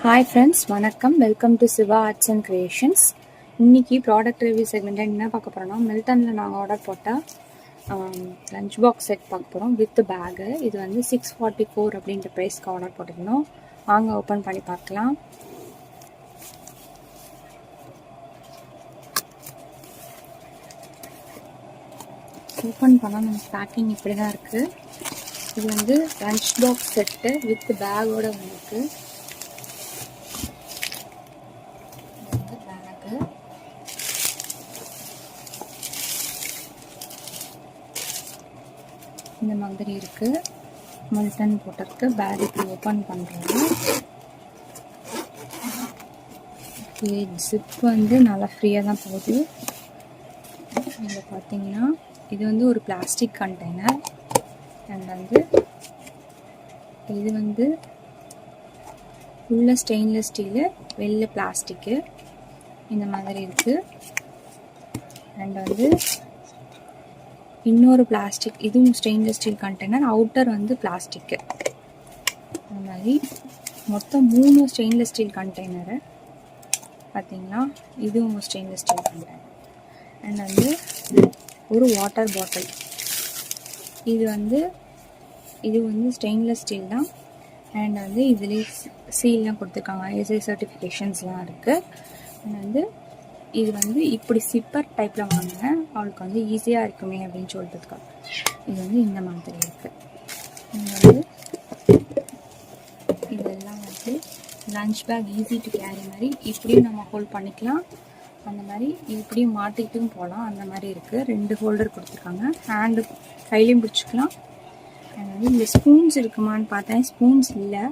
Hi friends, வணக்கம். Welcome to Siva arts and creations. இன்றைக்கி product review செக்மெண்ட்டில் என்ன பார்க்க போகிறோன்னா, மில்டனில் நாங்கள் ஆர்டர் போட்டால் லஞ்ச் பாக்ஸ் செட் பார்க்க போகிறோம் வித் பேகு. இது வந்து 644 அப்படின்ற ப்ரைஸ்க்கு ஆர்டர் போட்டிருந்தோம். வாங்க ஓப்பன் பண்ணி பார்க்கலாம். ஓப்பன் பண்ணால் நம்ம பேக்கிங் இப்படி தான் இருக்குது. இது வந்து லஞ்ச் பாக்ஸ் செட்டு வித் பேக்கோடு வந்துருக்கு. இந்த மாதிரி இருக்கு. மில்டன் போட்டிருக்கு. பேக் இப்படி ஓப்பன் பண்ணுறது. ஜிப் வந்து நல்லா ஃப்ரீயாக தான் போகுது. இங்கே பார்த்தீங்கன்னா இது வந்து ஒரு பிளாஸ்டிக் கண்டெய்னர். அண்ட் வந்து இது வந்து உள்ள ஸ்டெயின்லெஸ் ஸ்டீலு, வெளில பிளாஸ்டிக்கு இந்த மாதிரி இருக்குது. அண்ட் வந்து இன்னொரு பிளாஸ்டிக், இதுவும் ஸ்டெயின்லெஸ் ஸ்டீல் கண்டெய்னர், அவுட்டர் வந்து பிளாஸ்டிக்கு. அந்த மாதிரி மொத்தம் 3 ஸ்டெயின்லெஸ் ஸ்டீல் கண்டெய்னரு பார்த்தீங்கன்னா. இதுவும் ஸ்டெயின்லெஸ் ஸ்டீல் கண்டெய்னர். அண்ட் வந்து ஒரு வாட்டர் பாட்டில். இது வந்து ஸ்டெயின்லெஸ் ஸ்டீல் தான். அண்ட் வந்து இதுலேயே சீல்லாம் கொடுத்துருக்காங்க. ஐஎஸ்ஐ சர்டிஃபிகேஷன்ஸ்லாம் இருக்குது. அண்ட் வந்து இது வந்து இப்படி சிப்பர் டைப்பில் வாங்கினேன். அவளுக்கு வந்து ஈஸியாக இருக்குமே அப்படின்னு சொல்லிட்டுருக்கா. இது வந்து இந்த மாதிரி இருக்குது. இங்கே வந்து இதெல்லாம் வந்து lunch pack easy to carry மாதிரி இப்படியும் நம்ம ஹோல்ட் பண்ணிக்கலாம். அந்த மாதிரி இப்படியும் மாட்டிட்டும் போகலாம். அந்த மாதிரி இருக்குது. 2 ஹோல்டர் கொடுத்துருக்காங்க. ஹேண்டு கையிலையும் பிடிச்சிக்கலாம். அண்ட் வந்து இந்த ஸ்பூன்ஸ் இருக்குமான்னு பார்த்தேன். ஸ்பூன்ஸ் இல்லை.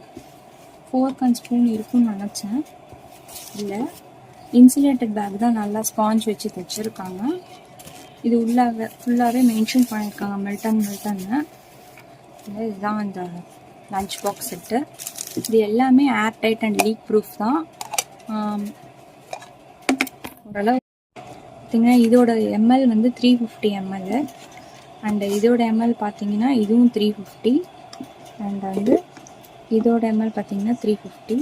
ஃபோர்க் அண்ட் ஸ்பூன் இருக்குன்னு நினச்சேன். இல்லை, இன்சுலேட்டட் பேக் தான். நல்லா ஸ்பாஞ்ச் வச்சு தைச்சிருக்காங்க. இது உள்ளாக ஃபுல்லாகவே மென்ஷன் பண்ணியிருக்காங்க மில்டன்னு. இதுதான் இந்த லஞ்ச் பாக்ஸ் செட்டு. இது எல்லாமே air tight and leak proof தான். ஓரளவு பார்த்தீங்கன்னா இதோட எம்எல் வந்து 350 ml. அண்டு இதோட எம்எல் பார்த்தீங்கன்னா இதுவும் 350. அண்ட் வந்து இதோட எம்எல் பார்த்தீங்கன்னா 350.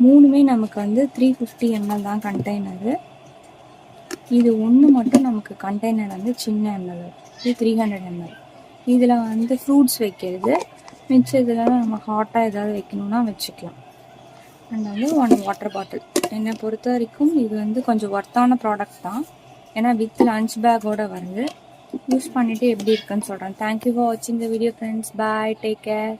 மூணுமே நமக்கு வந்து 350 ml தான் கண்டெய்னரு. இது ஒன்று மட்டும் நமக்கு கண்டெய்னர் வந்து சின்ன எம்எல். இது 300 ml. இதில் வந்து ஃப்ரூட்ஸ் வைக்கிறது, மிச்சம் இதில் நம்ம ஹாட்டாக ஏதாவது வைக்கணும்னா வச்சுக்கலாம். அண்ட் வந்து 1 வாட்டர் பாட்டில். என்னை பொறுத்த வரைக்கும் இது வந்து கொஞ்சம் ஒர்த்தான ப்ராடக்ட் தான். ஏன்னா வித் லஞ்ச் பேக்கோடு வருது. யூஸ் பண்ணிவிட்டு எப்படி இருக்குன்னு சொல்கிறேன். தேங்க்யூ ஃபார் வாட்சிங் the video friends. Bye, take care.